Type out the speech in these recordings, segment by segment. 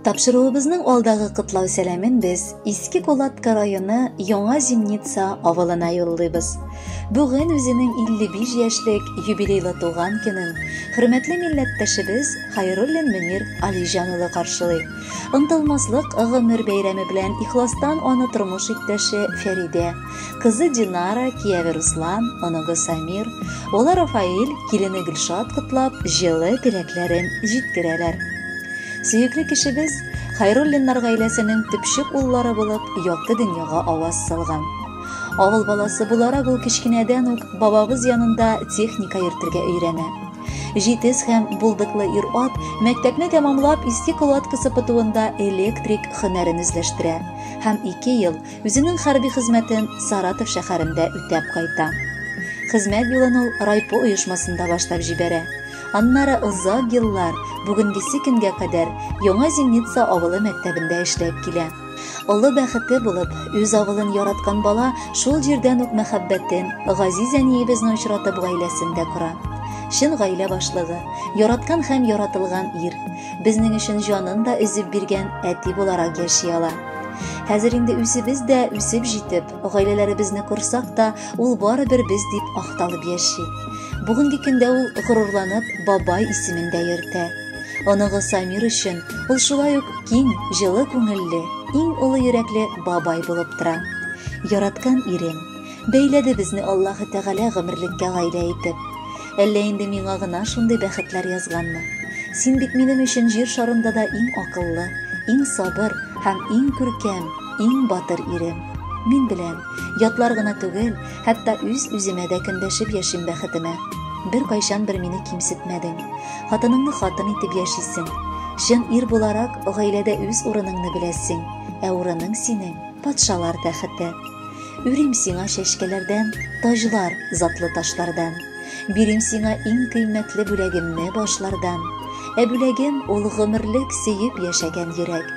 Тапшыруыбызның алдагы кытлау сәламен без Иске Колатка районы Яңа Зимница авылына юллыйбыз. Бүген үзенең 55 яшьлек юбилейлы туган көнен хөрмәтле милләттәшебез Хайруллин Мөнир Алижан улы каршылый. Онтылмаслык гомер бәйрәме белән ихластан аны тормыш иптәше Фәридә, кызы Динара, кияве Руслан, оныгы Самир, улы Рафаил, килене Гөлшат кытлап, җылы теләкләрен җиткерәләр. Сөекле кешебез Хайруллиннар гаиләсенең төпчек уллары булып, якты дөньяга аваз салган. Авыл баласы буларак ул кичкенәдән үк бабабыз янында техника йөртергә өйрәнә. Җитез һәм булдыклы ир-ат мәктәпне тәмамлап Иске Колатка сыпытуында электрик һөнәрен үзләштерә һәм 2 ел үзенең хәрби хезмәтен Саратов шәһәрендә үтәп кайта. Хезмәт юлын ул райпо оешмасында башлап җибәрә. Аннары озак еллар бүгенгесе көнгә кадәр Яңа Зимница авылы мәктәбендә эшләп килә. Олы бәхете булып, үз авылын яраткан бала шул җирдән үк мәхәббәтен Газиз әниебезне очратып гаиләсендә кора. Шин гаилә башлыгы, яраткан һәм яратылган ир, безнең өчен җанын да өзеп биргән әти буларак яши ала. Хәзер инде үсебез дә үсеп җитеп, гаиләләребезне күрсәк тә, ул барыбер без дип акталып яши. Бүгенге көндә ул горурланып бабай исемендә йөртә. Оныгы Самир өчен ул шулай ук киң, җылы күңелле, иң улы йөрәкле бабай булып тора. Яраткан ирем, бәйләде безне Аллаһы Тәгалә гомерлеккә гаилә итеп. Әллә инде миңа гына шундый бәхетләр язганмы? Син бит минем өчен җир шарында да иң акыллы, иң сабыр һәм иң күркәм, иң батыр ирем. Мин белән ятлар гына түгел, хәтта үземә дә көндәшеп яшим бәхетемә. Бер кайчан бер мине кимсетмәдең. Хатыныңны хатын итеп яшисең. Шын ир буларак гаиләдә үз урыныңны беләсең, ә урының синең патшалар тәхете. Үрим сиңа чәчкәләрдән, таҗлар затлы ташлардан. Бирим сиңа иң кыйммәтле бүләгемне башлардан. Ә бүләгем ул гомерлек сөеп яшәгән йөрәк.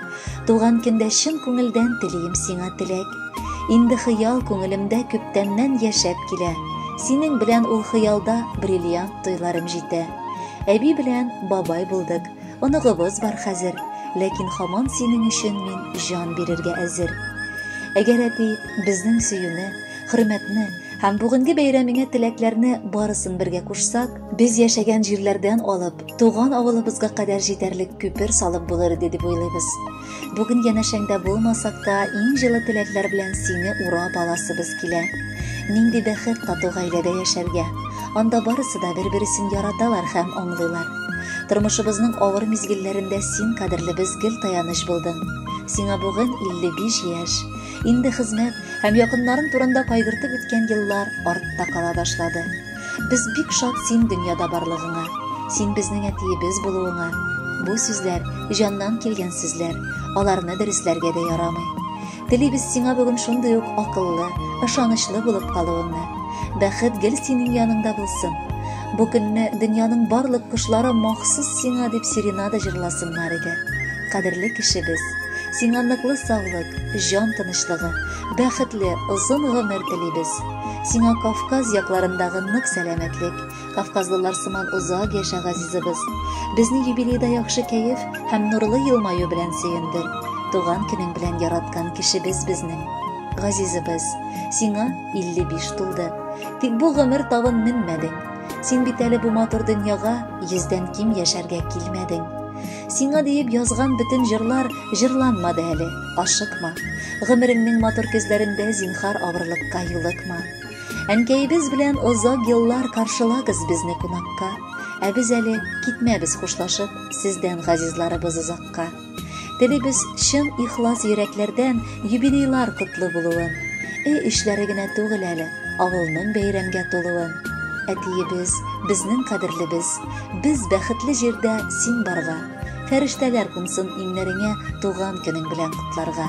Туган көндә чын күңелдән телим сиңа теләк. Инде хыял күңелемдә күптәннән яшәп килә. Синең белән ул хыялда бриллиант туйларым җитә. Әби белән бабай булдык. Оныгыбыз бар хәзер, ләкин һаман синең өчен мин җан бирергә әзер. Әгәр әти безнең сөюне, хөрмәтне һәм бүгенге бәйрәмеңә теләкләрне барысын бергә кушсак, без яшәгән җирләрдән алып, туган авылыбызга кадәр җитәрлек күпер салып булыр иде дип уйлыйбыз. Бүген янәшәңдә булмасак та, иң җылы теләкләр белән сине урап аласыбыз килә. Нинди бәхет тату гаиләдә яшәргә. Анда барысы да бер-берсен яраталар һәм аңлыйлар. Тормышыбызның авыр мизгелләрендә син кадерлебез гел таяныч булдың. Сиңа бүген 55 яшь. Инде хезмәт һәм якыннарың турында кайгыртып үткән еллар артта кала башлады. Без бик шат син дөньяда барлыгыңа, син безнең әтиебез булуыңа. Бу сүзләр җаннан килгән сүзләр, аларны дәресләргә дә ярамый. Телибез сиңа бүген шундый ук акыллы, ышанычлы булып калуыңны. Бәхет гел синең яныңда булсын. Бу көнне дөньяның барлык кошлары махсус сиңа дип серенада җырласыннар иде. Кадерле кешебез, сиңа ныклы саулык, җан тынычлыгы, бәхетле, озын гомер телибез. Сиңа Кавказ якларындагы нык сәламәтлек, Кавказлылар сыман узак яшә газизыбыз. Безне юбилейда яхшы кәеф һәм нурлы елмаю белән сөендер. Туган көнең белән яраткан кешебез безнең. Газизыбыз, сиңа 55 тулды. Тик бу гомер тавын менмәдең. Син бит әле бу матур дөньяга 100дән ким яшәргә килмәдең. Сиңа диеп язган бөтен җырлар җырланмады әле, ашыкма. Гомереңнең матур күзләрендә зинһар авырлыкка юлыкма. Әнкәйебез белән озак еллар каршылагыз безне кунакка. Ә без әле китмәбез хушлашып, сездән газизларыбыз озакка. Телебез чын ихлас йөрәкләрдән юбилейлар котлы булуын. Эшләре генә түгел әле, авылның бәйрәмгә тулуын. Әтиебез, безнең кадерлебез, без бәхетле җирдә син барга. Фәрештәләр кунсын иңнәреңә туган көнең белән котларга.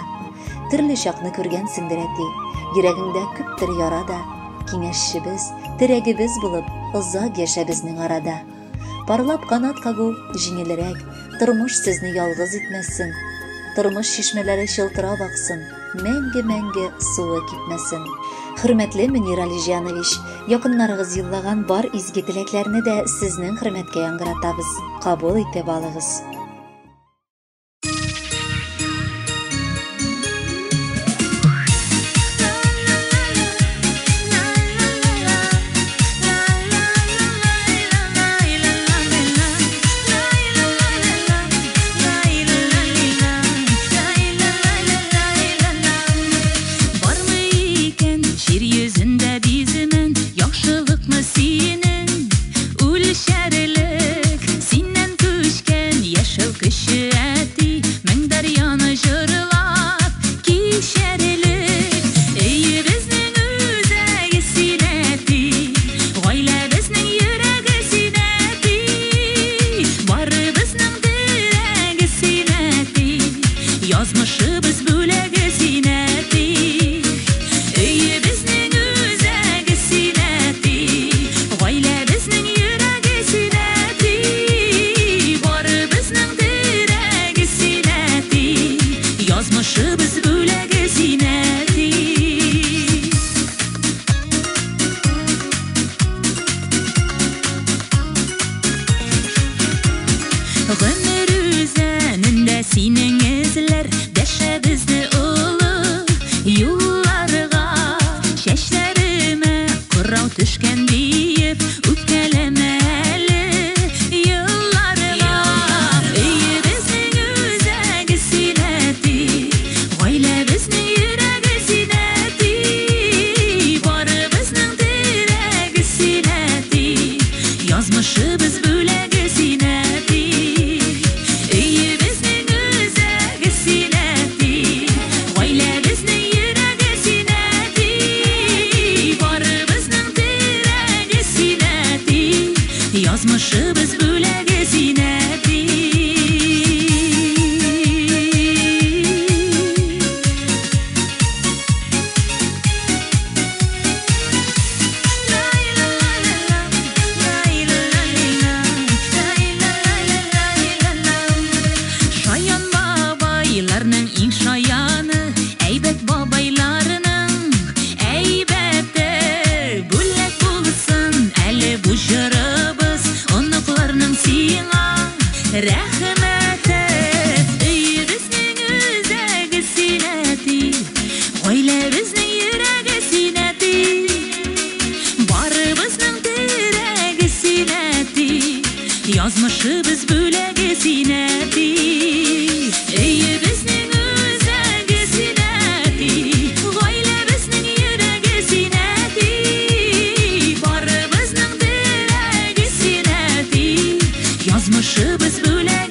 Төрле чакны күргәнсеңдер әти, йөрәгеңдә күптер яра да. Киңәшчебез, терәгебез булып, озак яшә безнең арада. Парлап канат кагу җиңелрәк, тормыш сезне ялгыз итмәсен. Тормыш чишмәләре чылтырап аксын, мәңге-мәңге суы кипмәсен. Хөрмәтле Мөнир Алижанович, якыннарыгыз юллаган бар изге теләкләрне дә сезнең хөрмәткә яңгыратабыз. Кабул итеп алыгыз. Yazmışыбыз бүләге синәти, өйебезнең үзәге синәти, гаиләбезнең йөрәге синәти, барыбызның терәге синәти, язмышыбыз бүләге синәти. Гомер үзәнендә синең эзләр дәшәбезне улы юлларга, чәчләремә кырау төшкән диеп үпкәләмә әле елларга. Өйебезнең үзәге синәти, гаиләбезнең йөрәге синәти, барыбызның терәге синәти, язмышыбыз бүләге синәти. Өйебезнең үзәге синәти, гаиләбезнең йөрәге синәти, барыбызның терәге синәти, язмышыбыз бүләге синәти. Шаян бабайларның иң шаяны, әйбәт бабайларының әйбәте, бүләк булсын әле бу җырыбыз, оныкларның сиңа рәхмәте. Өйебезнең үзәге синәти, гаиләбезнең йөрәге синәти, барыбызның терәге синәти, язмышыбыз бүләге синәти. Өйебезнең үзәге синәти, гаиләбезнең йөрәге синәти, барыбызның терәге синәти, язмышыбыз бүләге